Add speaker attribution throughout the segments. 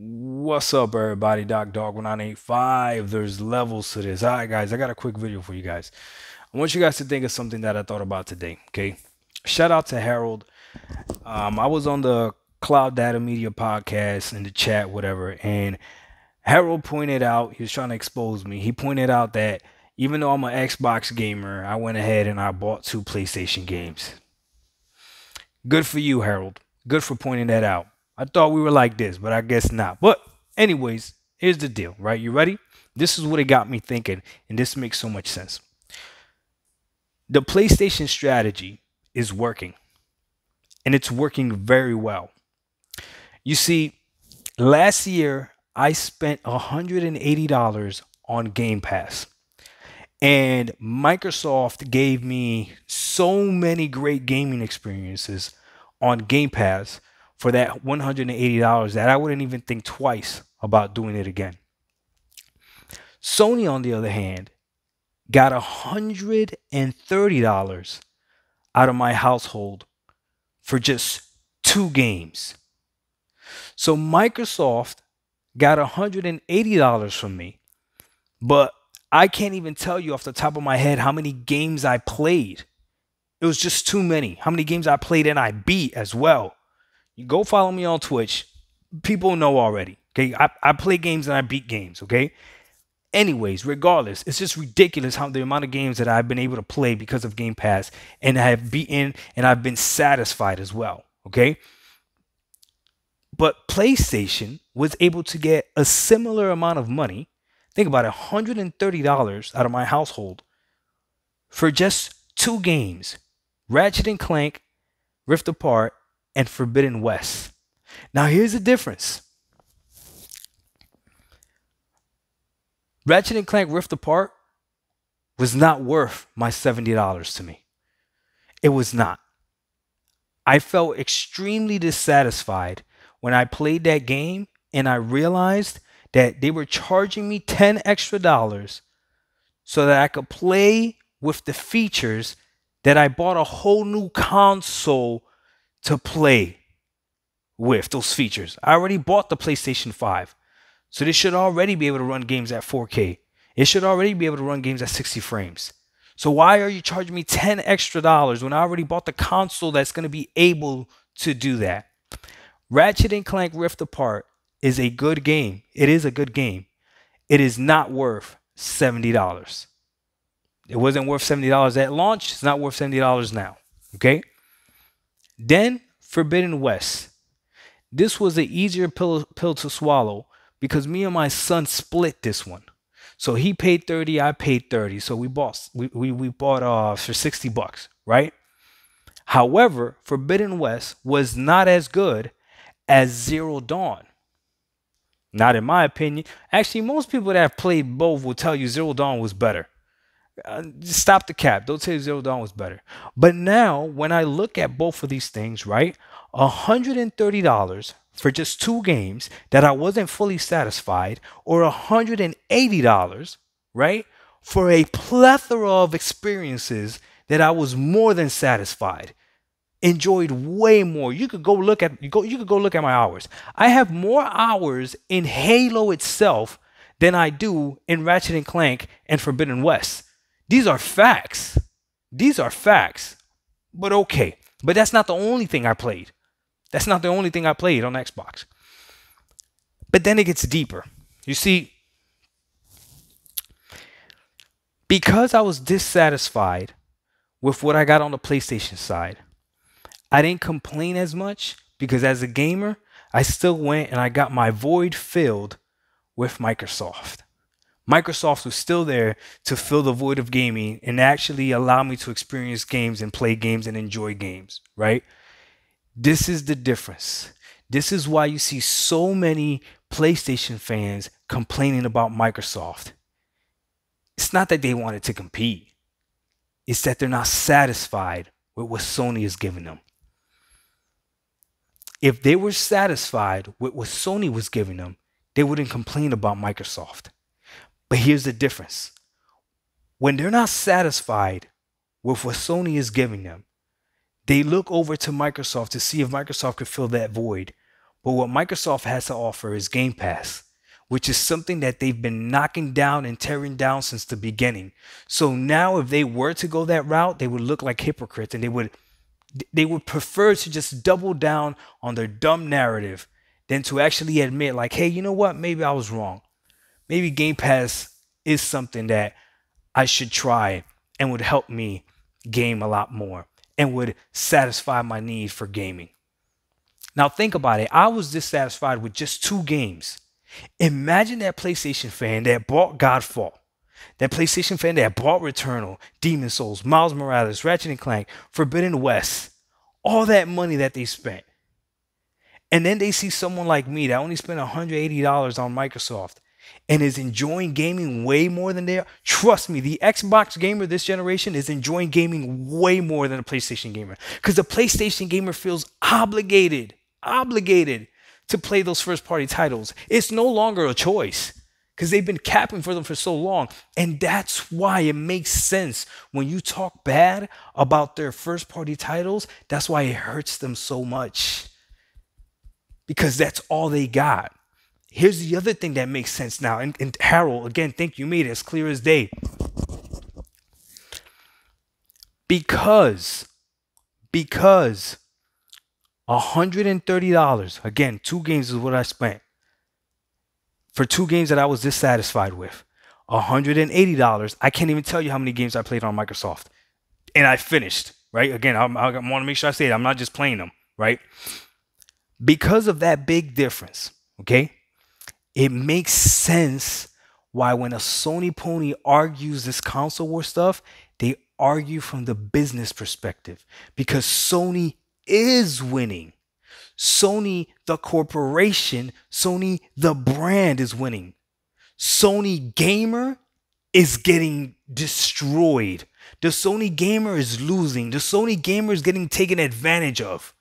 Speaker 1: What's up, everybody? Dog 1985. There's levels to this. All right, guys, I got a quick video for you guys. I want you guys to think of something that I thought about today. Okay, shout out to Harold. I was on the Cloud Data Media podcast in the chat, whatever, and Harold pointed out, he was trying to expose me. He pointed out that even though I'm an Xbox gamer, I went ahead and I bought two PlayStation games. Good for you, Harold. Good for pointing that out. I thought we were like this, but I guess not. But anyways, here's the deal, right? You ready? This is what it got me thinking, and this makes so much sense. The PlayStation strategy is working, and it's working very well. You see, last year I spent $180 on Game Pass, and Microsoft gave me so many great gaming experiences on Game Pass for that $180 that I wouldn't even think twice about doing it again. Sony, on the other hand, got $130 out of my household for just two games. So Microsoft got $180 from me, but I can't even tell you off the top of my head how many games I played. It was just too many. How many games I played and I beat as well. You go follow me on Twitch. People know already. Okay. I play games and I beat games. Okay. Anyways, regardless, it's just ridiculous how the amount of games that I've been able to play because of Game Pass, and I have beaten and I've been satisfied as well. Okay. But PlayStation was able to get a similar amount of money. Think about it, $130 out of my household for just two games, Ratchet and Clank, Rift Apart, and Forbidden West. Now here's the difference. Ratchet and Clank Rift Apart was not worth my $70 to me. It was not. I felt extremely dissatisfied when I played that game and I realized that they were charging me $10 extra so that I could play with the features that I bought a whole new console to play with those features. I already bought the PlayStation 5. So they should already be able to run games at 4K. It should already be able to run games at 60 frames. So why are you charging me $10 extra when I already bought the console that's going to be able to do that? Ratchet and Clank Rift Apart is a good game. It is a good game. It is not worth $70. It wasn't worth $70 at launch. It's not worth $70 now. Okay? Then Forbidden West. This was an easier pill to swallow because me and my son split this one. So he paid 30, I paid 30. So we bought for $60, right? However, Forbidden West was not as good as Zero Dawn. Not in my opinion. Actually, most people that have played both will tell you Zero Dawn was better. Stop the cap. Don't say Zero Dawn was better. But now, when I look at both of these things, right, $130 for just two games that I wasn't fully satisfied, or $180, right, for a plethora of experiences that I was more than satisfied, enjoyed way more. You could go look at my hours. I have more hours in Halo itself than I do in Ratchet and Clank and Forbidden West. These are facts. These are facts. But okay. But that's not the only thing I played. That's not the only thing I played on Xbox. But then it gets deeper. You see, because I was dissatisfied with what I got on the PlayStation side, I didn't complain as much because as a gamer, I still went and I got my void filled with Microsoft. Microsoft was still there to fill the void of gaming and actually allow me to experience games and play games and enjoy games, right? This is the difference. This is why you see so many PlayStation fans complaining about Microsoft. It's not that they wanted to compete. It's that they're not satisfied with what Sony is giving them. If they were satisfied with what Sony was giving them, they wouldn't complain about Microsoft. But here's the difference. When they're not satisfied with what Sony is giving them, they look over to Microsoft to see if Microsoft could fill that void. But what Microsoft has to offer is Game Pass, which is something that they've been knocking down and tearing down since the beginning. So now if they were to go that route, they would look like hypocrites, and they would prefer to just double down on their dumb narrative than to actually admit, like, hey, you know what? Maybe I was wrong. Maybe Game Pass is something that I should try and would help me game a lot more and would satisfy my need for gaming. Now think about it. I was dissatisfied with just 2 games. Imagine that PlayStation fan that bought Godfall, that PlayStation fan that bought Returnal, Demon Souls, Miles Morales, Ratchet and Clank, Forbidden West, all that money that they spent. And then they see someone like me that only spent $180 on Microsoft and is enjoying gaming way more than they are. Trust me, the Xbox gamer this generation is enjoying gaming way more than a PlayStation gamer, because the PlayStation gamer feels obligated to play those first party titles. It's no longer a choice because they've been capping for them for so long. And that's why it makes sense when you talk bad about their first party titles. That's why it hurts them so much, because that's all they got. Here's the other thing that makes sense now. And Harold, again, think you made it as clear as day. Because $130, again, 2 games is what I spent. For 2 games that I was dissatisfied with. $180, I can't even tell you how many games I played on Microsoft. And I finished, right? Again, I want to make sure I say it. I'm not just playing them, right? Because of that big difference, okay? It makes sense why when a Sony pony argues this console war stuff, they argue from the business perspective, because Sony is winning. Sony, the corporation, Sony, the brand is winning. Sony gamer is getting destroyed. The Sony gamer is losing. The Sony gamer is getting taken advantage of.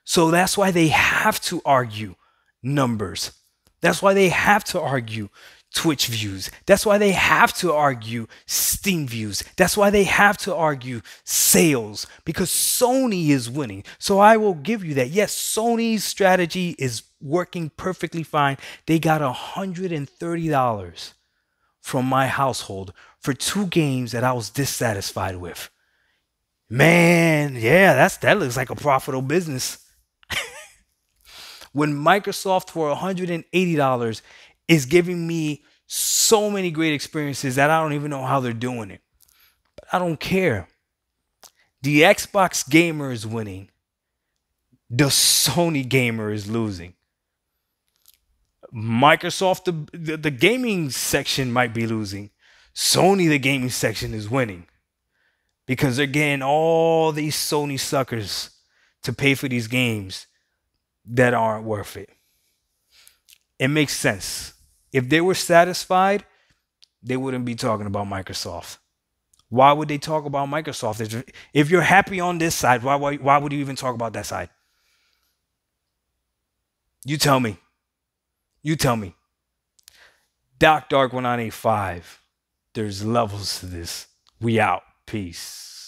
Speaker 1: So that's why they have to argue numbers. That's why they have to argue Twitch views. That's why they have to argue Steam views. That's why they have to argue sales, because Sony is winning. So I will give you that. Yes, Sony's strategy is working perfectly fine. They got $130 from my household for 2 games that I was dissatisfied with. Man, yeah, that looks like a profitable business. When Microsoft for $180 is giving me so many great experiences that I don't even know how they're doing it. But I don't care. The Xbox gamer is winning. The Sony gamer is losing. Microsoft, the gaming section might be losing. Sony, the gaming section, is winning, because they're getting all these Sony suckers to pay for these games that aren't worth it. It makes sense. If they were satisfied, they wouldn't be talking about Microsoft. Why would they talk about Microsoft? If you're happy on this side, why would you even talk about that side? You tell me. You tell me. Dark 1985. There's levels to this. We out. Peace.